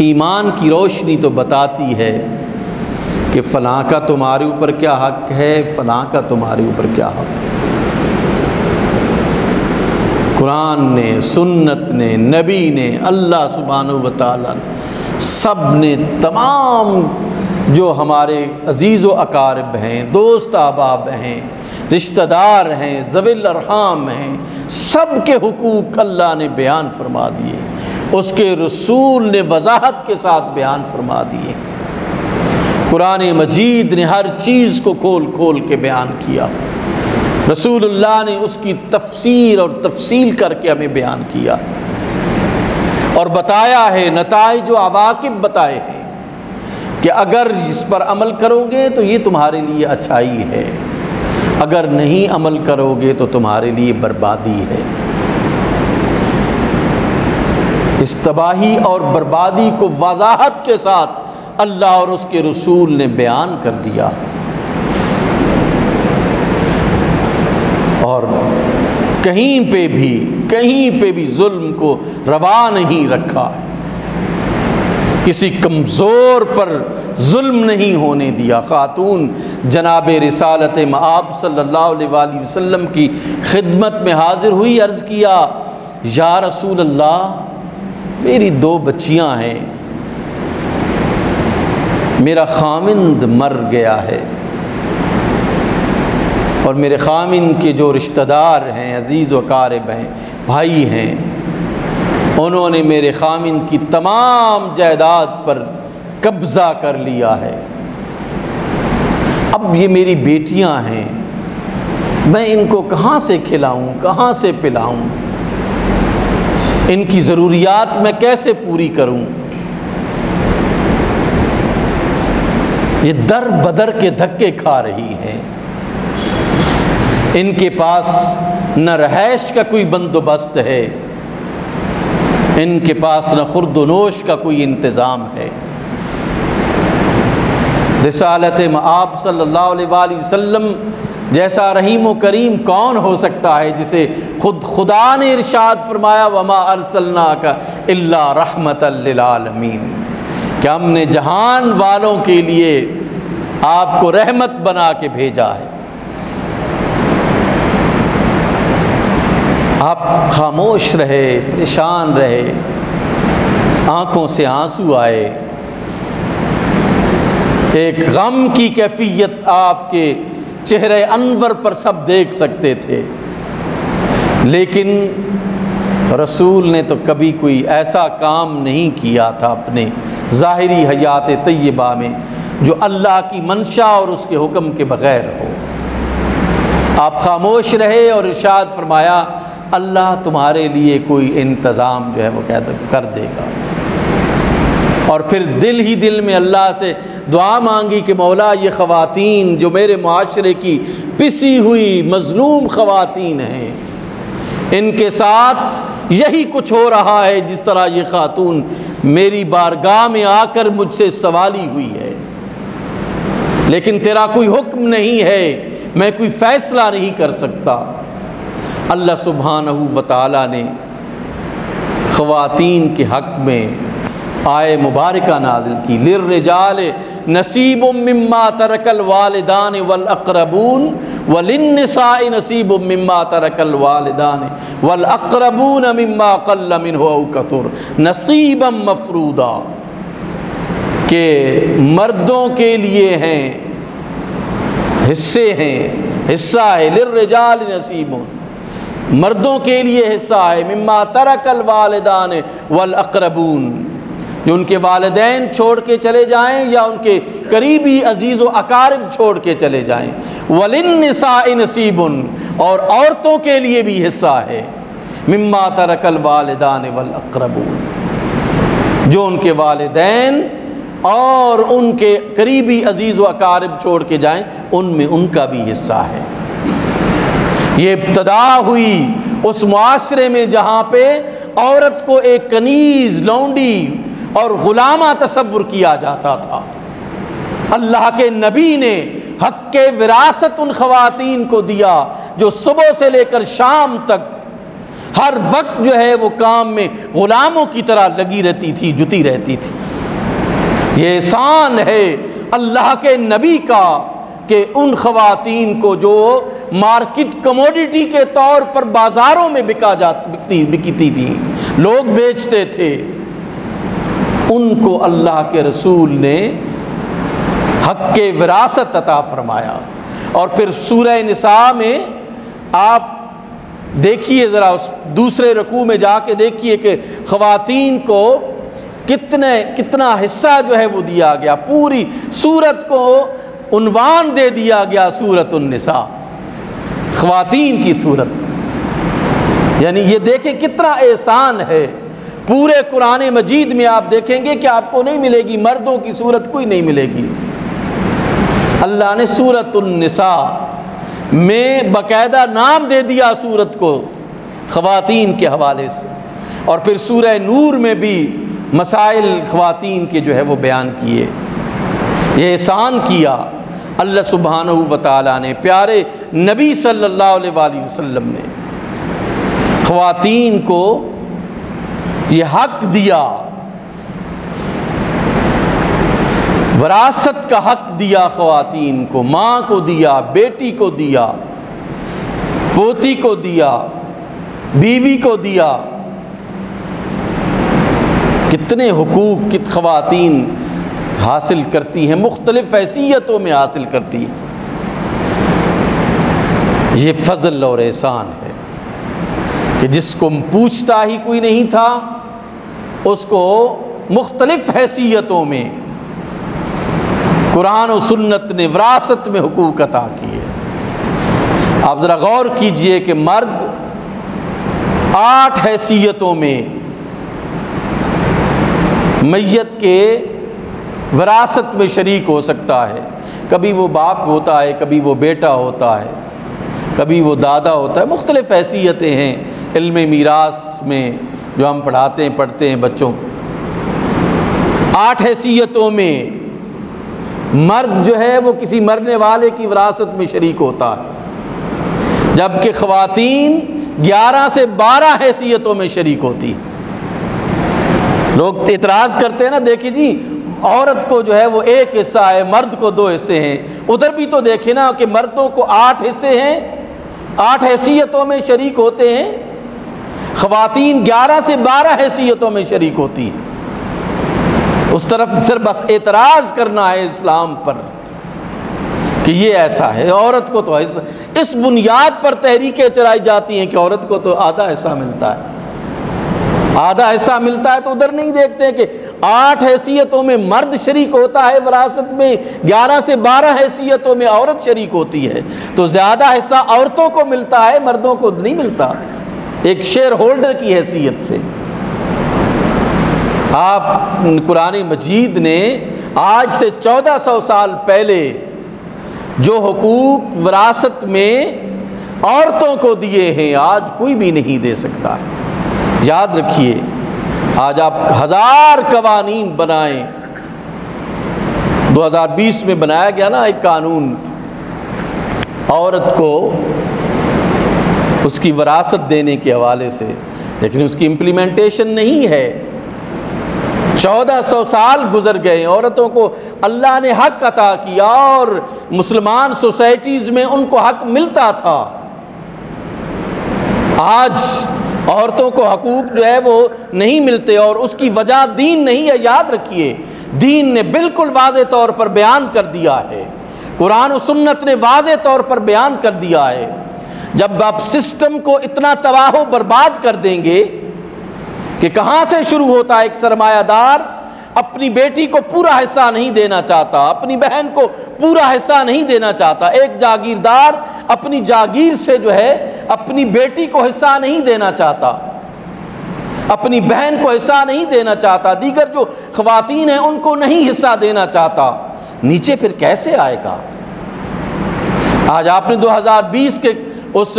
ایمان کی روشنی تو بتاتی ہے کہ فلاں کا تمہارے اوپر کیا حق ہے، فلاں کا تمہارے اوپر کیا حق ہے۔ قرآن نے، سنت نے، نبی نے، اللہ سبحانہ و تعالیٰ نے، سب نے تمام جو ہمارے عزیز و اقارب ہیں، دوست احباب ہیں، رشتہ دار ہیں، ذوی الارحام ہیں، سب کے حقوق اللہ نے بیان فرما دیے، اس کے رسول نے وضاحت کے ساتھ بیان فرما دیے۔ قرآن مجید نے ہر چیز کو کھول کھول کے بیان کیا، رسول اللہ نے اس کی تفسیر اور تفصیل کر کے ہمیں بیان کیا اور بتایا ہے، نتائج و عواقب بتائے ہیں کہ اگر اس پر عمل کرو گے تو یہ تمہارے لیے اچھائی ہے، اگر نہیں عمل کرو گے تو تمہارے لیے بربادی ہے۔ اس تباہی اور بربادی کو وضاحت کے ساتھ اللہ اور اس کے رسول نے بیان کر دیا، اور کہیں پہ بھی ظلم کو روا نہیں رکھا، کسی کمزور پر ظلم نہیں ہونے دیا۔ خاتون جناب رسالت مآب صلی اللہ علیہ وآلہ وسلم کی خدمت میں حاضر ہوئی، عرض کیا یا رسول اللہ میری 2 بچیاں ہیں، میرا خامند مر گیا ہے، اور میرے خامند کے جو رشتہ دار ہیں، عزیز و اقارب ہیں، بھائی ہیں، انہوں نے میرے خامند کی تمام جائیداد پر قبضہ کر لیا ہے۔ اب یہ میری بیٹیاں ہیں، میں ان کو کہاں سے کھلاؤں، کہاں سے پلاؤں، ان کی ضروریات میں کیسے پوری کروں؟ یہ در بدر کے دھکے کھا رہی ہیں، ان کے پاس نہ رہائش کا کوئی بندوبست ہے، ان کے پاس نہ خورد و نوش کا کوئی انتظام ہے۔ رسالت مآب صلی اللہ علیہ وآلہ وسلم جیسا رحیم و کریم کون ہو سکتا ہے، جسے خود خدا نے ارشاد فرمایا وَمَا أَرْسَلْنَاكَ إِلَّا رَحْمَةً لِّلْعَالَمِينَ، کہ ہم نے جہان والوں کے لیے آپ کو رحمت بنا کے بھیجا ہے۔ آپ خاموش رہے، پریشان رہے، آنکھوں سے آنسو آئے، ایک غم کی کیفیت آپ کے چہرے انور پر سب دیکھ سکتے تھے، لیکن رسول نے تو کبھی کوئی ایسا کام نہیں کیا تھا اپنے ظاہری حیات طیبہ میں جو اللہ کی منشا اور اس کے حکم کے بغیر ہو۔ آپ خاموش رہے اور ارشاد فرمایا اللہ تمہارے لیے کوئی انتظام جو ہے وہ کر دے گا، اور پھر دل ہی دل میں اللہ سے دعا مانگی کہ مولا یہ خواتین جو میرے معاشرے کی پسی ہوئی مظلوم خواتین ہیں، ان کے ساتھ یہی کچھ ہو رہا ہے جس طرح یہ خاتون میری بارگاہ میں آ کر مجھ سے سوالی ہوئی ہے، لیکن تیرا کوئی حکم نہیں ہے، میں کوئی فیصلہ نہیں کر سکتا۔ اللہ سبحانہ و تعالیٰ نے خواتین کے حق میں آیہ مبارکہ نازل کی، للرجال نصیب مما ترک الوالدان والاقربون وللنساء نصیب مما ترک الوالدان والاقربون مما قل منہ او کثر نصیبا مفروضا، کہ مردوں کے لیے ہیں حصے ہیں، حصہ ہے، للرجال نصیب، مردوں کے لیے حصہ ہے، مما ترک الوالدان والاقربون، جو ان کے والدین چھوڑ کے چلے جائیں یا ان کے قریبی عزیز و اقارب چھوڑ کے چلے جائیں، وللنساء نصیب، اور عورتوں کے لیے بھی حصہ ہے، مما ترک الوالدان والاقربون، جو ان کے والدین اور ان کے قریبی عزیز و اقارب چھوڑ کے جائیں ان میں ان کا بھی حصہ ہے۔ یہ ابتدا ہوئی اس معاشرے میں جہاں پہ عورت کو ایک کنیز، لونڈی اور غلامہ تصور کیا جاتا تھا۔ اللہ کے نبی نے حق وراثت ان خواتین کو دیا جو صبح سے لے کر شام تک ہر وقت جو ہے وہ کام میں غلاموں کی طرح لگی رہتی تھی، جتی رہتی تھی۔ یہ احسان ہے اللہ کے نبی کا کہ ان خواتین کو جو مارکیٹ کموڈیٹی کے طور پر بازاروں میں بکتی تھی، لوگ بیچتے تھے، ان کو اللہ کے رسول نے حق کے وراثت عطا فرمایا۔ اور پھر سورہ نساء میں آپ دیکھیے ذرا، اس دوسرے رکوع میں جا کے دیکھیے کہ خواتین کو کتنا حصہ جو ہے وہ دیا گیا، پوری سورت کو عنوان دے دیا گیا سورۃ النساء، خواتین کی سورت۔ یعنی یہ دیکھیں کتنا احسان ہے۔ پورے قرآن مجید میں آپ دیکھیں گے کہ آپ کو نہیں ملے گی مردوں کی سورت، کوئی نہیں ملے گی۔ اللہ نے سورۃ النساء میں باقاعدہ نام دے دیا سورت کو خواتین کے حوالے سے، اور پھر سورہ نور میں بھی مسائل خواتین کے جو ہے وہ بیان کیے۔ یہ احسان کیا اللہ سبحانہ و تعالیٰ نے، پیارے نبی صلی اللہ علیہ وآلہ وسلم نے خواتین کو یہ حق دیا، وراثت کا حق دیا خواتین کو، ماں کو دیا، بیٹی کو دیا، پوتی کو دیا، بیوی کو دیا۔ کتنے حقوق کت خواتین حاصل کرتی ہیں، مختلف حیثیتوں میں حاصل کرتی ہیں۔ یہ فضل اور احسان ہے کہ جس کو پوچھتا ہی کوئی نہیں تھا، اس کو مختلف حیثیتوں میں قرآن و سنت نے وراثت میں حقوق عطا کیے۔ آپ ذرا غور کیجئے کہ مرد 8 حیثیتوں میں میت کے وراثت میں شریک ہو سکتا ہے۔ کبھی وہ باپ ہوتا ہے، کبھی وہ بیٹا ہوتا ہے، کبھی وہ دادا ہوتا ہے، مختلف حیثیتیں ہیں علم میراث میں جو ہم پڑھتے ہیں بچوں کو۔ 8 حیثیتوں میں مرد جو ہے وہ کسی مرنے والے کی وراثت میں شریک ہوتا ہے، جبکہ خواتین 11 سے 12 حیثیتوں میں شریک ہوتی۔ لوگ اعتراض کرتے ہیں نا، دیکھیں جی عورت کو جو ہے وہ 1 حصہ ہے، مرد کو 2 حصے ہیں۔ ادھر بھی تو دیکھیں نا کہ مردوں کو 8 حصے ہیں، 8 حیثیتوں میں شریک ہوتے ہیں، خواتین 11 سے 12 حیثیتوں میں شریک ہوتی ہیں۔ اس طرف صرف بس اعتراض کرنا ہے اسلام پر کہ یہ ایسا ہے، عورت کو تو اس بنیاد پر تحریکیں چلائی جاتی ہیں کہ عورت کو تو آدھا حصہ ملتا ہے، آدھا حصہ ملتا ہے، تو ادھر نہیں دیکھتے کہ 8 حیثیتوں میں مرد شریک ہوتا ہے وراثت میں، 11 سے 12 حیثیتوں میں عورت شریک ہوتی ہے، تو زیادہ حصہ عورتوں کو ملتا ہے، مردوں کو نہیں ملتا، ایک شیئر ہولڈر کی حیثیت سے۔ آپ قرآن مجید نے آج سے 1400 سال پہلے جو حقوق وراثت میں عورتوں کو دیے ہیں، آج کوئی بھی نہیں دے سکتا۔ یاد رکھیے، آج آپ 1000 قوانین بنائیں، 2020 میں بنایا گیا نا ایک قانون عورت کو اس کی وراثت دینے کے حوالے سے، لیکن اس کی امپلیمنٹیشن نہیں ہے۔ 1400 سال گزر گئے، عورتوں کو اللہ نے حق عطا کیا اور مسلمان سوسائٹیز میں ان کو حق ملتا تھا۔ آج عورتوں کو حقوق جو ہے وہ نہیں ملتے، اور اس کی وجہ دین نہیں ہے۔ یاد رکھیے، دین نے بالکل واضح طور پر بیان کر دیا ہے، قرآن و سنت نے واضح طور پر بیان کر دیا ہے۔ جب آپ سسٹم کو اتنا تباہ و برباد کر دیں گے کہ کہاں سے شروع ہوتا ہے، ایک سرمایہ دار اپنی بیٹی کو پورا حصہ نہیں دینا چاہتا، اپنی بہن کو پورا حصہ نہیں دینا چاہتا، ایک جاگیردار اپنی جاگیر سے جو ہے اپنی بیٹی کو حصہ نہیں دینا چاہتا، اپنی بہن کو حصہ نہیں دینا چاہتا، دیگر جو خواتین ہیں ان کو نہیں حصہ دینا چاہتا، نیچے پھر کیسے آئے گا؟ آج آپ نے 2020 کے اس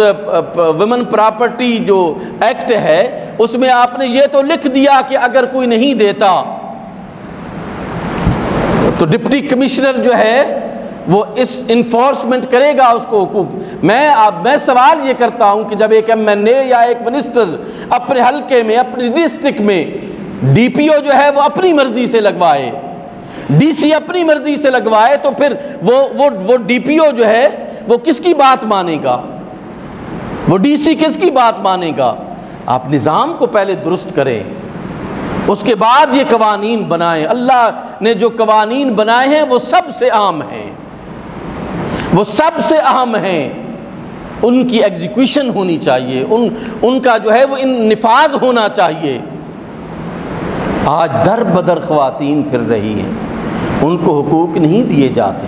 ویمن پراپرٹی جو ایکٹ ہے اس میں آپ نے یہ تو لکھ دیا کہ اگر کوئی نہیں دیتا تو ڈپٹی کمشنر جو ہے وہ اس انفورسمنٹ کرے گا اس کو حقوق۔ میں سوال یہ کرتا ہوں کہ جب ایک ایم این اے یا ایک منسٹر اپنے حلقے میں، اپنی ڈسٹرکٹ میں ڈی پی او جو ہے وہ اپنی مرضی سے لگوائے، ڈی سی اپنی مرضی سے لگوائے، تو پھر وہ ڈی پی او جو ہے وہ کس کی بات مانے گا؟ وہ ڈی سی کس کی بات مانے گا؟ آپ نظام کو پہلے درست کریں، اس کے بعد یہ قوانین بنائیں۔ اللہ نے جو قوانین بنائے ہیں وہ سب سے عام ہیں، وہ سب سے اہم ہیں، ان کی ایگزیکیوشن ہونی چاہیے، ان کا جو ہے وہ نفاذ ہونا چاہیے۔ آج در بدر خواتین پھر رہی ہیں، ان کو حقوق نہیں دیے جاتے۔